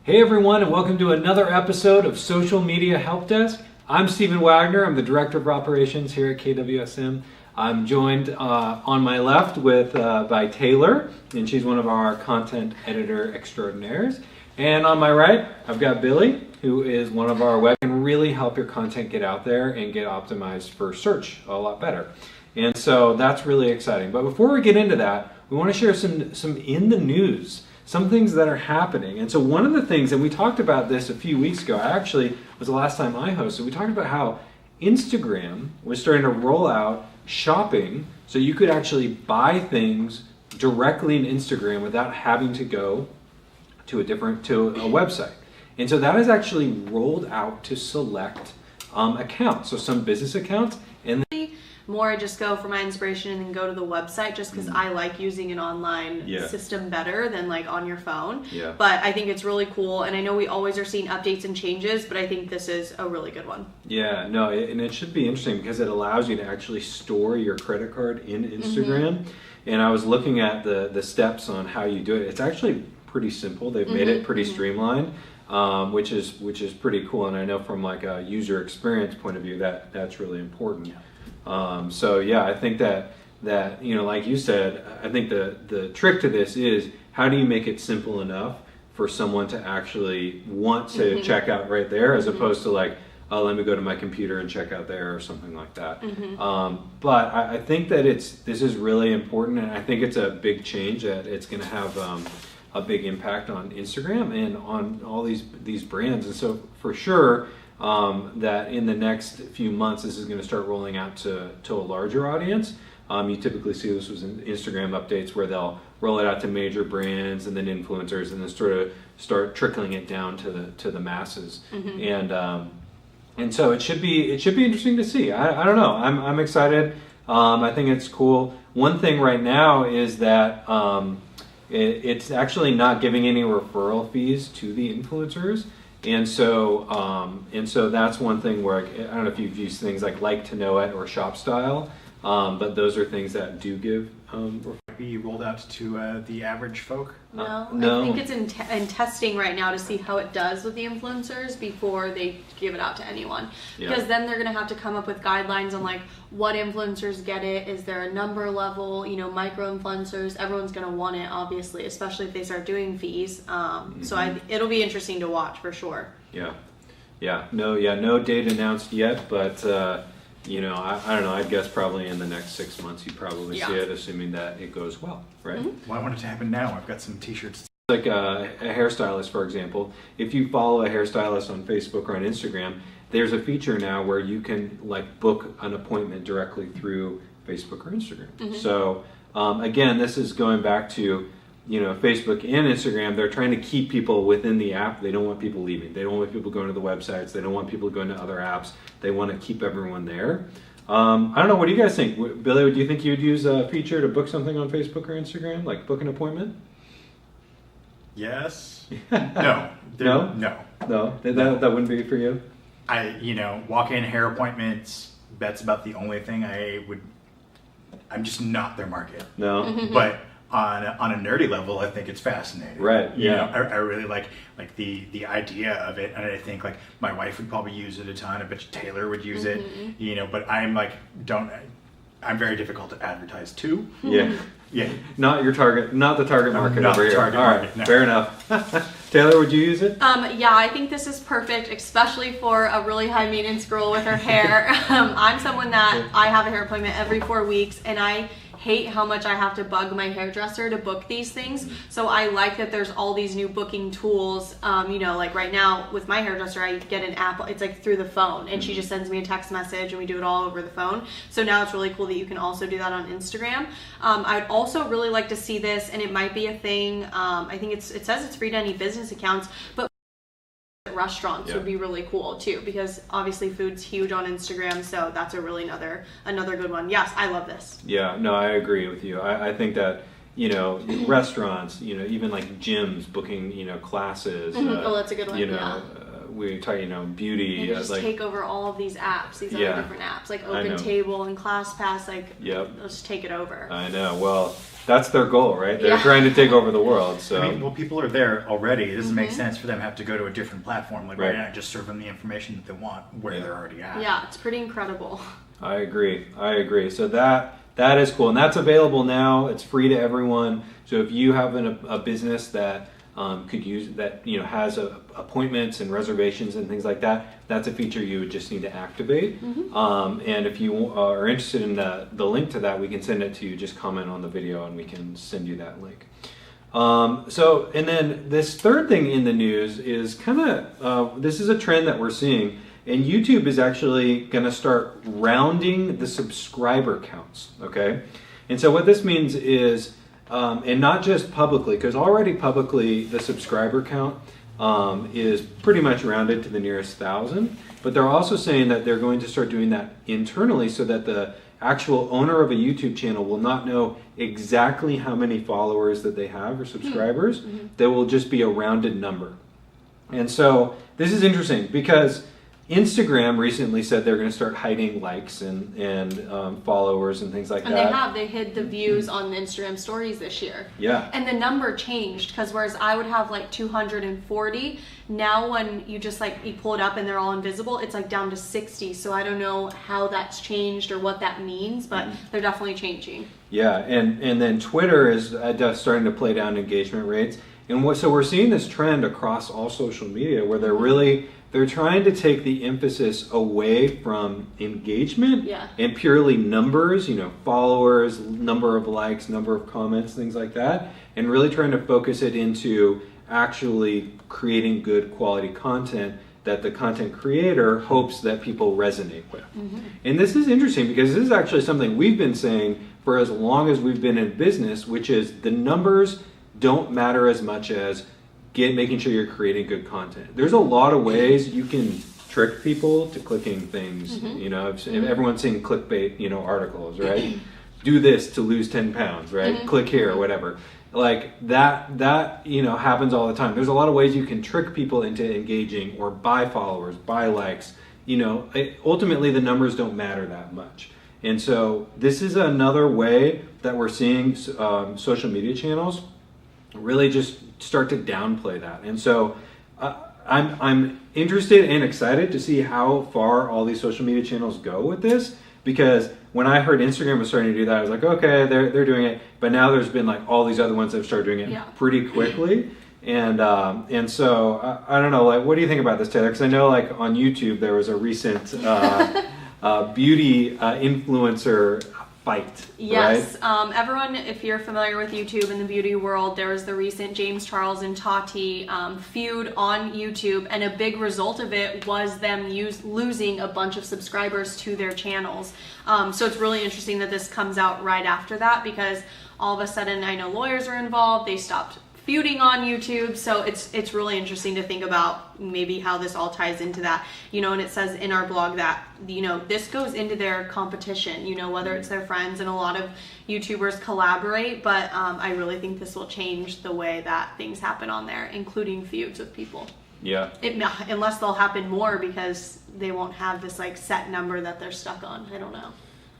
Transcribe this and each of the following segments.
Hey everyone, and welcome to another episode of Social Media Help Desk. I'm Stephen Wagner. I'm the Director of Operations here at KWSM. I'm joined on my left by Taylor, and she's one of our content editor extraordinaires. And on my right, I've got Billy, who is one of our web and really help your content get out there and get optimized for search a lot better. And so that's really exciting. But before we get into that, we want to share some in the news. Some things that are happening. And so one of the things, and we talked about this a few weeks ago, actually was the last time I hosted, we talked about how Instagram was starting to roll out shopping so you could actually buy things directly in Instagram without having to go to a website. And so that is actually rolled out to select accounts. So some business accounts, and more I just go for my inspiration and then go to the website just because I like using an online system better than like on your phone. Yeah. But I think it's really cool, and I know we always are seeing updates and changes, but I think this is a really good one. Yeah, no, and it should be interesting because it allows you to actually store your credit card in Instagram. And I was looking at the steps on how you do it. It's actually pretty simple. They've made it pretty streamlined, which is pretty cool. And I know from like a user experience point of view that's really important. Yeah. So yeah, I think that like you said, I think the trick to this is how do you make it simple enough for someone to actually want to check out right there, as opposed to like, oh, let me go to my computer and check out there or something like that. But I think that this is really important, and I think it's a big change that it's going to have a big impact on Instagram and on all these brands. And so for sure, that in the next few months, this is going to start rolling out to a larger audience. You typically see this in Instagram updates where they'll roll it out to major brands and then influencers, and then sort of start trickling it down to the masses. And so it should be interesting to see. I don't know. I'm excited. I think it's cool. One thing right now is that it's actually not giving any referral fees to the influencers. And so that's one thing where I don't know if you've used things like to know it or shop style, but those are things that do give. Be rolled out to the average folk? No. I think it's in testing right now to see how it does with the influencers before they give it out to anyone. Because then they're going to have to come up with guidelines on like what influencers get it. Is there a number level? Micro influencers. Everyone's going to want it, obviously, especially if they start doing fees. So it'll be interesting to watch for sure. No date announced yet, but. I don't know. I'd guess probably in the next 6 months you probably see it, assuming that it goes well, right? Well, I want it to happen now. I've got some t-shirts. Like a hairstylist, for example. If you follow a hairstylist on Facebook or on Instagram, there's a feature now where you can like book an appointment directly through Facebook or Instagram. So again, this is going back to Facebook and Instagram. They're trying to keep people within the app. They don't want people leaving. They don't want people going to the websites. They don't want people going to other apps. They want to keep everyone there. I don't know. What do you guys think? Billy, do you think you'd use a feature to book something on Facebook or Instagram, like book an appointment? Yes. No. No. That wouldn't be for you? Walk-in hair appointments, that's about the only thing I'm just not their market. No. But on a nerdy level, I think it's fascinating. Right. Yeah. I really like the idea of it, and I think like my wife would probably use it a ton. I bet you Taylor would use it. But I'm I'm very difficult to advertise to. Yeah. Not the target market not over the here. target All right. market, no. Fair enough. Taylor, would you use it? I think this is perfect, especially for a really high maintenance girl with her hair. I'm someone that I have a hair appointment every 4 weeks, and I hate how much I have to bug my hairdresser to book these things. So I like that there's all these new booking tools. Like right now with my hairdresser, I get an app, it's like through the phone, and she just sends me a text message and we do it all over the phone. So now it's really cool that you can also do that on Instagram. I'd also really like to see this, and it might be a thing. I think it says it's free to any business accounts, but restaurants would be really cool too, because obviously food's huge on Instagram, so that's a really another good one. Yes, I love this. Yeah, no, I agree with you. I think that restaurants, even like gyms booking classes. Oh, that's a good one. we talk, beauty. And they just take over all of these apps, these Yeah. other different apps, like I know. OpenTable and ClassPass, like, Yep. they'll just take it over. I know. Well, that's their goal, right? They're Yeah. trying to take over the world. So I mean, well, people are there already. It doesn't make sense for them to have to go to a different platform. Like, why Right. not just serve them the information that they want where Yeah. they're already at? Yeah, it's pretty incredible. I agree. So that is cool, and that's available now. It's free to everyone. So if you have a business that could use that, has appointments and reservations and things like that, that's a feature you would just need to activate. And if you are interested in the link to that, we can send it to you. Just comment on the video and we can send you that link. And then this third thing in the news is this is a trend that we're seeing, and YouTube is actually going to start rounding the subscriber counts, okay? And so what this means is, and not just publicly, because already publicly the subscriber count is pretty much rounded to the nearest 1,000, but they're also saying that they're going to start doing that internally so that the actual owner of a YouTube channel will not know exactly how many followers that they have or subscribers. There will just be a rounded number. And so this is interesting because Instagram recently said they're going to start hiding likes and followers and things like that. They hid the views on the Instagram stories this year. Yeah. And the number changed, because whereas I would have like 240, now when you just you pull it up and they're all invisible, it's like down to 60. So I don't know how that's changed or what that means, but they're definitely changing. Yeah, and then Twitter is starting to play down engagement rates. And so we're seeing this trend across all social media where they're trying to take the emphasis away from engagement and purely numbers, followers, number of likes, number of comments, things like that, and really trying to focus it into actually creating good quality content that the content creator hopes that people resonate with. And this is interesting because this is actually something we've been saying for as long as we've been in business, which is the numbers don't matter as much as making sure you're creating good content. There's a lot of ways you can trick people to clicking things. Everyone's seeing clickbait, articles, right? Do this to lose 10 pounds, right? Click here or whatever. Like that happens all the time. There's a lot of ways you can trick people into engaging or buy followers, buy likes. Ultimately the numbers don't matter that much. And so this is another way that we're seeing social media channels really just start to downplay that. And so I'm interested and excited to see how far all these social media channels go with this, because when I heard Instagram was starting to do that, I was like, okay, they're doing it. But now there's been all these other ones that have started doing it pretty quickly. And so I don't know, what do you think about this, Taylor? Because I know on YouTube there was a recent beauty influencer fight. Yes. Right? Everyone, if you're familiar with YouTube and the beauty world, there was the recent James Charles and Tati feud on YouTube, and a big result of it was them losing a bunch of subscribers to their channels. So it's really interesting that this comes out right after that, because all of a sudden I know lawyers are involved. They stopped feuding on YouTube, so it's really interesting to think about maybe how this all ties into that, and it says in our blog that this goes into their competition, whether it's their friends, and a lot of YouTubers collaborate, but I really think this will change the way that things happen on there, including feuds with people. Yeah. Unless they'll happen more because they won't have this set number that they're stuck on. I don't know.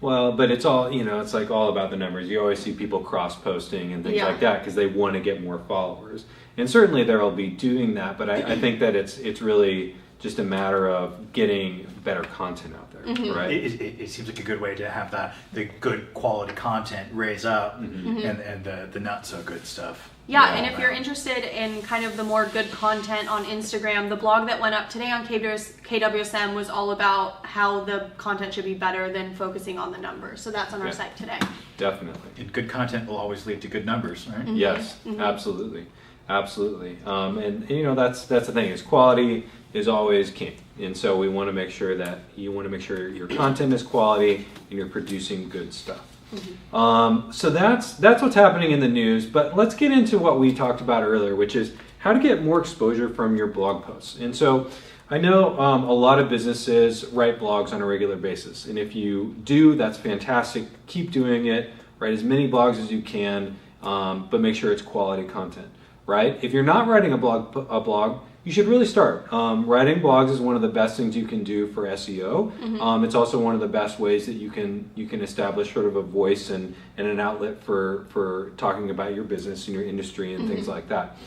Well, but it's all, it's all about the numbers. You always see people cross-posting and things like that because they want to get more followers. And certainly there will be doing that, but I think that it's really just a matter of getting better content out there, right? It seems like a good way to have the good quality content raise up and the not so good stuff. Yeah, and if you're interested in kind of the more good content on Instagram, the blog that went up today on KWSM was all about how the content should be better than focusing on the numbers. So that's on our site today. Definitely. And good content will always lead to good numbers, right? Yes, absolutely. Absolutely. And that's the thing, is quality is always king. And so we want to make sure that your content is quality and you're producing good stuff. So that's what's happening in the news, but let's get into what we talked about earlier, which is how to get more exposure from your blog posts. And so I know a lot of businesses write blogs on a regular basis, and if you do, that's fantastic. Keep doing it. Write as many blogs as you can, but make sure it's quality content, right? If you're not writing a blog, you should really start. Writing blogs is one of the best things you can do for SEO. It's also one of the best ways that you can establish sort of a voice and an outlet for talking about your business and your industry and things like that.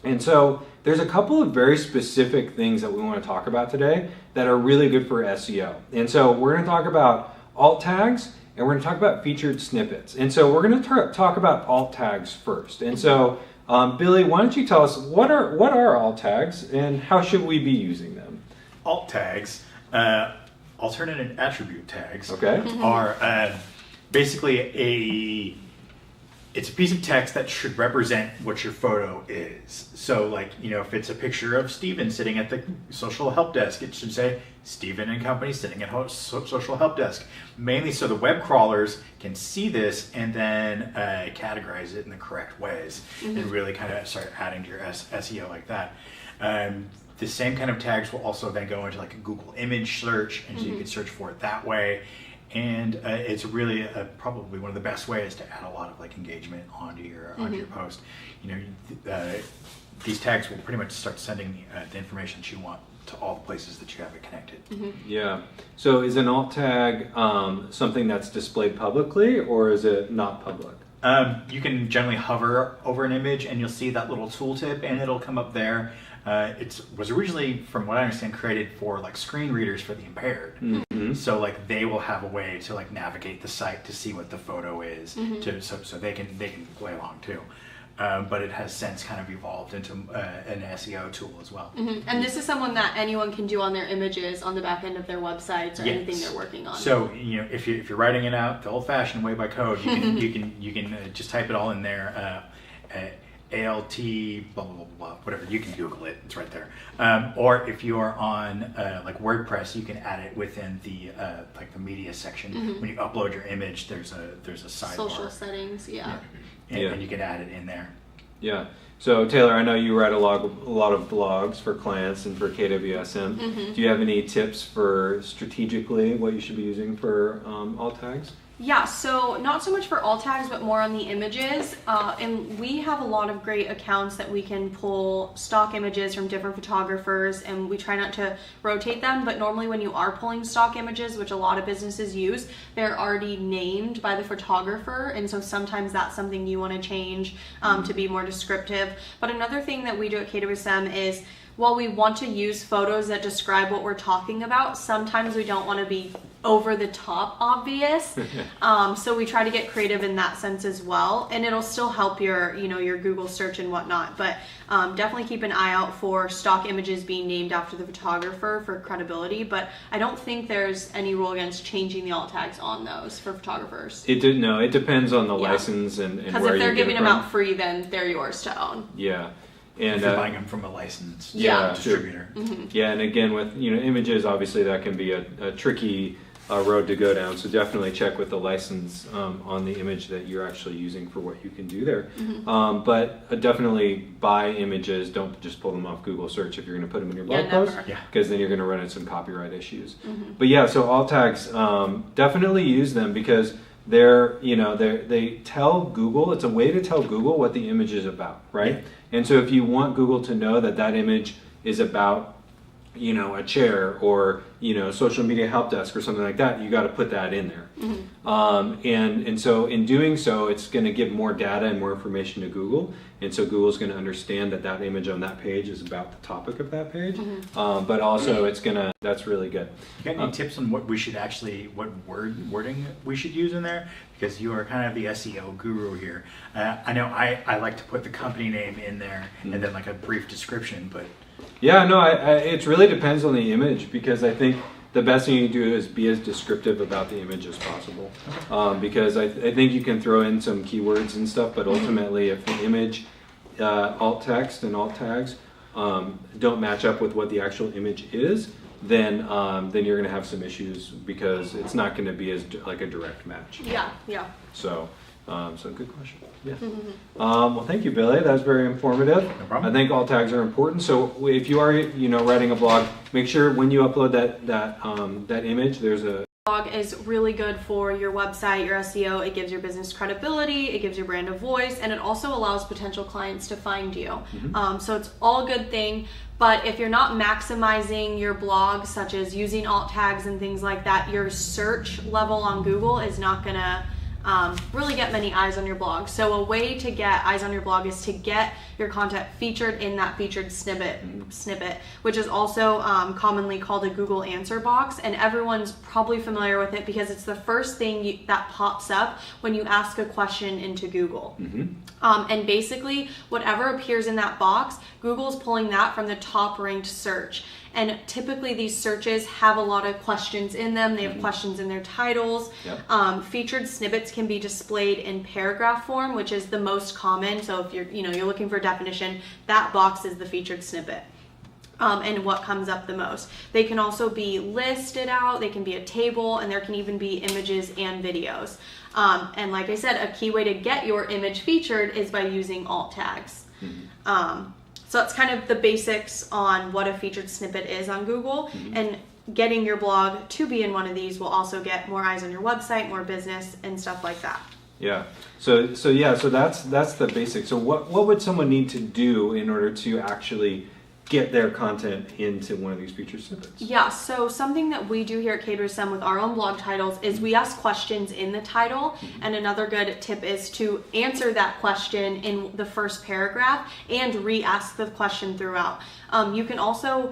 And so there's a couple of very specific things that we want to talk about today that are really good for SEO. And so we're going to talk about alt tags, and we're going to talk about featured snippets. And so we're going to talk about alt tags first. And so Billy, why don't you tell us what are alt tags and how should we be using them? Alt tags, alternate attribute tags, Okay. are basically it's a piece of text that should represent what your photo is. So like, if it's a picture of Steven sitting at the social help desk, it should say Steven and Company sitting at social help desk. Mainly so the web crawlers can see this and then categorize it in the correct ways and really kind of start adding to your SEO like that. The same kind of tags will also then go into like a Google image search, and so you can search for it that way. And it's really probably one of the best ways to add a lot of like engagement onto your post. These tags will pretty much start sending the information that you want to all the places that you have it connected. Yeah. So is an alt tag something that's displayed publicly, or is it not public? You can generally hover over an image and you'll see that little tooltip and it'll come up there. It was originally, from what I understand, created for like screen readers for the impaired. So like they will have a way to like navigate the site to see what the photo is, so they can play along too. But it has since kind of evolved into an SEO tool as well. And this is someone that anyone can do on their images on the back end of their websites or anything they're working on. So if you're writing it out the old-fashioned way by code, you can just type it all in there. ALT, blah, blah, blah, blah, whatever, you can Google it, it's right there. Or if you are on like WordPress, you can add it within the like the media section. When you upload your image, there's a sidebar. Social settings, And you can add it in there. Yeah. So Taylor, I know you write a lot of blogs for clients and for KWSM. Do you have any tips for strategically what you should be using for alt tags? Yeah, so not so much for alt tags, but more on the images. And we have a lot of great accounts that we can pull stock images from different photographers, and we try not to rotate them. But normally when you are pulling stock images, which a lot of businesses use, they're already named by the photographer. And so sometimes that's something you want to change to be more descriptive. But another thing that we do at KWSM is, while we want to use photos that describe what we're talking about, sometimes we don't want to be over the top obvious. So we try to get creative in that sense as well, and it'll still help your your Google search and whatnot. But definitely keep an eye out for stock images being named after the photographer for credibility. But I don't think there's any rule against changing the alt tags on those for photographers. It depends on the license and where you get it from. Because if they're giving them out free, then they're yours to own. Yeah. And if you're buying them from a licensed distributor. Yeah, and again with images, obviously that can be a tricky road to go down. So definitely check with the license on the image that you're actually using for what you can do there. But definitely buy images. Don't just pull them off Google search if you're going to put them in your blog post, because then you're going to run into some copyright issues. But yeah, so alt tags, definitely use them because they tell Google, it's a way to tell Google what the image is about, right? And so if you want Google to know that image is about a chair or social media help desk or something like that, you got to put that in there. And so in doing so, it's going to give more data and more information to Google, and so Google's going to understand that image on that page is about the topic of that page. But also that's really good. You got any tips on what wording we should use in there? Because you are kind of the SEO guru here. I know I like to put the company name in there and then like a brief description, but yeah, no, it really depends on the image, because I think the best thing you can do is be as descriptive about the image as possible. Because I think you can throw in some keywords and stuff, but ultimately if the image, alt text and alt tags don't match up with what the actual image is, then you're going to have some issues because it's not going to be as like a direct match. Yeah. So good question. Yeah. Well, thank you, Billy. That was very informative. No problem. I think alt tags are important. So if you are, writing a blog, make sure when you upload that image, there's a is really good for your website, your SEO. It gives your business credibility, it gives your brand a voice, and it also allows potential clients to find you. So it's all a good thing. But if you're not maximizing your blog, such as using alt tags and things like that, your search level on Google is not gonna really get many eyes on your blog. So a way to get eyes on your blog is to get your content featured in that featured snippet, which is also commonly called a Google answer box, and everyone's probably familiar with it because it's the first thing that pops up when you ask a question into Google. And basically whatever appears in that box, Google's pulling that from the top ranked search. And typically these searches have a lot of questions in them. They have questions in their titles. Featured snippets can be displayed in paragraph form, which is the most common. So if you're looking for a definition, that box is the featured snippet. And what comes up the most. They can also be listed out, they can be a table, and there can even be images and videos. And like I said, a key way to get your image featured is by using alt tags. So that's kind of the basics on what a featured snippet is on Google, and getting your blog to be in one of these will also get more eyes on your website, more business, and stuff like that. Yeah. So that's the basics. So what would someone need to do in order to actually get their content into one of these featured snippets? Yeah, so something that we do here at KWSM with our own blog titles is we ask questions in the title, and another good tip is to answer that question in the first paragraph and re-ask the question throughout. You can also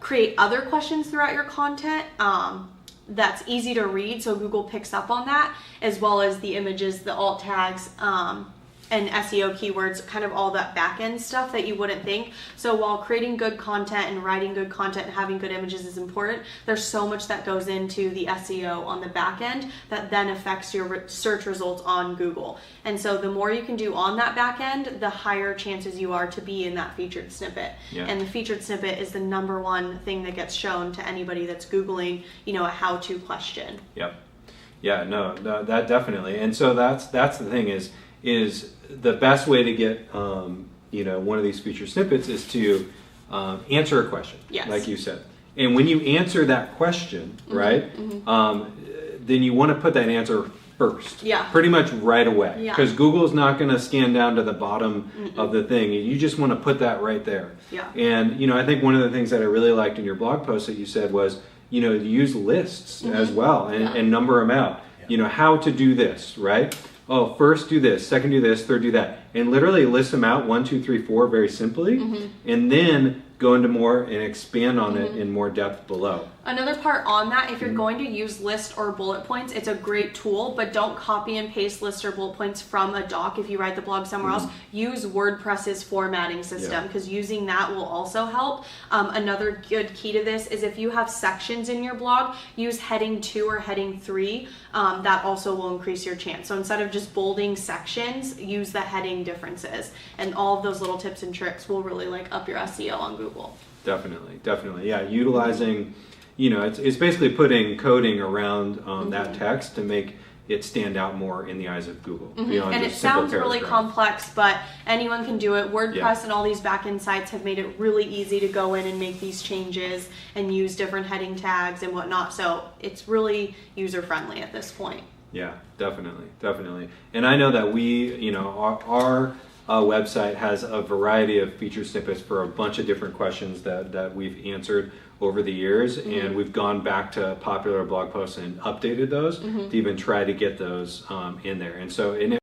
create other questions throughout your content that's easy to read, so Google picks up on that, as well as the images, the alt tags, and SEO keywords, kind of all that back end stuff that you wouldn't think. So while creating good content and writing good content and having good images is important, there's so much that goes into the SEO on the back end that then affects your search results on Google. And so the more you can do on that back end, the higher chances you are to be in that featured snippet. And the featured snippet is the #1 thing that gets shown to anybody that's Googling, a how-to question. Yeah, no, that definitely. And so that's the thing is the best way to get one of these featured snippets is to answer a question, like you said. And when you answer that question, right, then you want to put that answer first, pretty much right away, because Google's not going to scan down to the bottom of the thing. You just want to put that right there. And I think one of the things that I really liked in your blog post that you said was use lists as well and number them out. How to do this, right? Oh, first do this, second do this, third do that. And literally list them out, 1, 2, 3, 4, very simply. And then go into more and expand on it in more depth below. Another part on that, if you're going to use list or bullet points, it's a great tool, but don't copy and paste list or bullet points from a doc if you write the blog somewhere else. Use WordPress's formatting system, because using that will also help. Another good key to this is if you have sections in your blog, use heading 2 or heading 3. That also will increase your chance. So instead of just bolding sections, use the heading differences. And all of those little tips and tricks will really up your SEO on Google. Definitely. Yeah, utilizing, it's basically putting coding around that text to make it stand out more in the eyes of Google. And it sounds really complex, but anyone can do it. WordPress and all these backend sites have made it really easy to go in and make these changes and use different heading tags and whatnot. So it's really user-friendly at this point. Yeah, definitely. And I know that we, our website has a variety of feature snippets for a bunch of different questions that we've answered over the years, and we've gone back to popular blog posts and updated those to even try to get those in there. And so it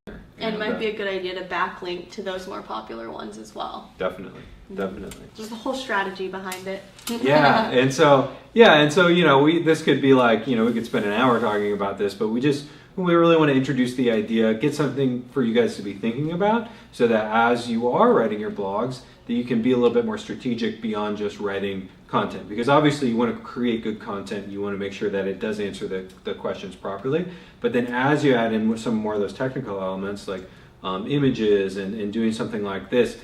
might be a good idea to backlink to those more popular ones as well. Definitely. There's a whole strategy behind it. And so this could be we could spend an hour talking about this, but we really want to introduce the idea, get something for you guys to be thinking about, so that as you are writing your blogs, that you can be a little bit more strategic beyond just writing content. Because obviously you want to create good content, you want to make sure that it does answer the questions properly. But then as you add in some more of those technical elements, like images and doing something like this,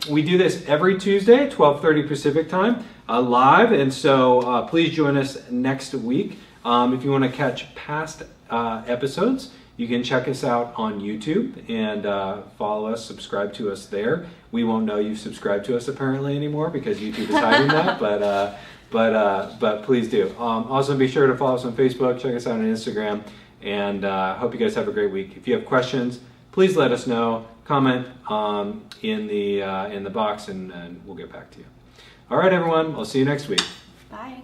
we do this every Tuesday, 12:30 Pacific time, live. And so please join us next week. If you want to catch past episodes, you can check us out on YouTube and follow us, subscribe to us there. We won't know you've subscribed to us apparently anymore because YouTube is hiding that, But please do. Also, be sure to follow us on Facebook. Check us out on Instagram. And hope you guys have a great week. If you have questions, please let us know. Comment in the box, and we'll get back to you. All right, everyone. I'll see you next week. Bye.